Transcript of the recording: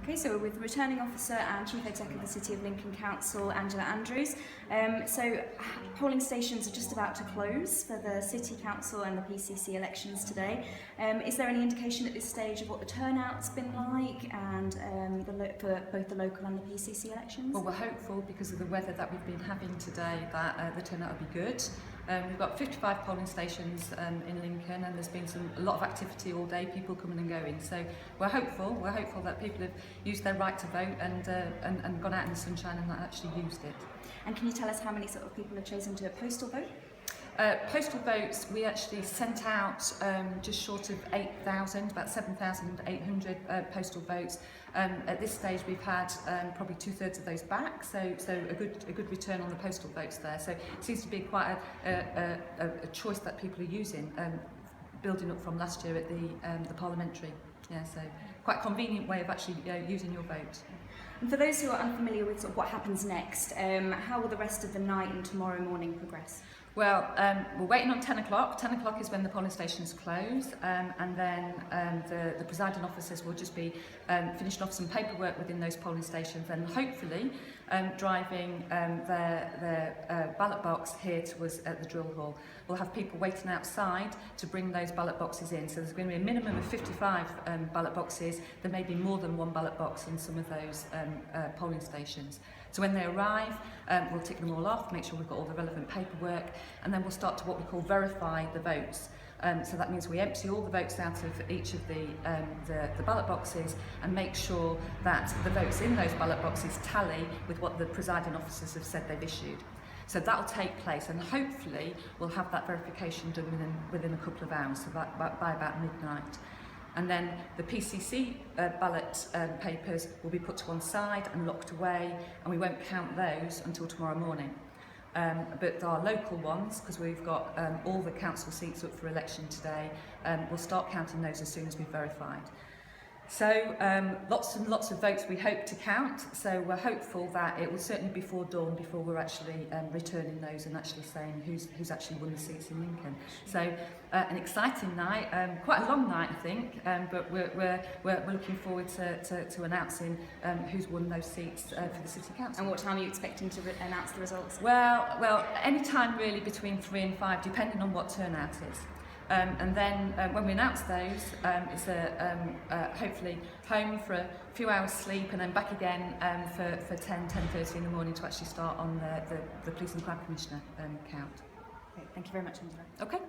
Okay, so we're with Returning Officer and Chief Exec of the City of Lincoln Council, Angela Andrews. Polling stations are just about to close for the City Council and the PCC elections today. Is there any indication at this stage of what the turnout's been like and for both the local and the PCC elections? Well, we're hopeful because of the weather that we've been having today that the turnout will be good. We've got 55 polling stations in Lincoln, and there's been a lot of activity all day, people coming and going. So we're hopeful that people have used their right to vote and gone out in the sunshine and actually used it. And can you tell us how many sort of people have chosen to postal vote? Postal votes, we actually sent out just short of 8,000, about 7,800 postal votes. At this stage we've had probably 2/3 of those back, so a good return on the postal votes there. So it seems to be quite a choice that people are using, building up from last year at the parliamentary. Yeah, so quite a convenient way of actually using your vote. And for those who are unfamiliar with sort of what happens next, how will the rest of the night and tomorrow morning progress? Well, we're waiting on 10 o'clock. 10 o'clock is when the polling stations close, and then the presiding officers will just be finishing off some paperwork within those polling stations and hopefully driving their ballot box here to us at the drill hall. We'll have people waiting outside to bring those ballot boxes in. So there's going to be a minimum of 55 ballot boxes. There may be more than one ballot box in some of those polling stations. So when they arrive, we'll tick them all off, make sure we've got all the relevant paperwork, and then we'll start to what we call verify the votes. So that means we empty all the votes out of each of the ballot boxes and make sure that the votes in those ballot boxes tally with what the presiding officers have said they've issued. So that'll take place, and hopefully we'll have that verification done within a couple of hours, so by about midnight. And then the PCC ballot papers will be put to one side and locked away, and we won't count those until tomorrow morning. But our local ones, because we've got all the council seats up for election today, we'll start counting those as soon as we've verified. So lots and lots of votes we hope to count, so we're hopeful that it will certainly be before dawn before we're actually returning those and actually saying who's actually won the seats in Lincoln. So an exciting night, quite a long night I think, but we're looking forward to announcing who's won those seats for the City Council. And what time are you expecting to announce the results? Well, any time really between 3 and 5, depending on what turnout is. And then when we announce those, it's hopefully home for a few hours sleep and then back again for 10:30 in the morning to actually start on the Police and Crime Commissioner count. Okay, thank you very much, Angela. Okay.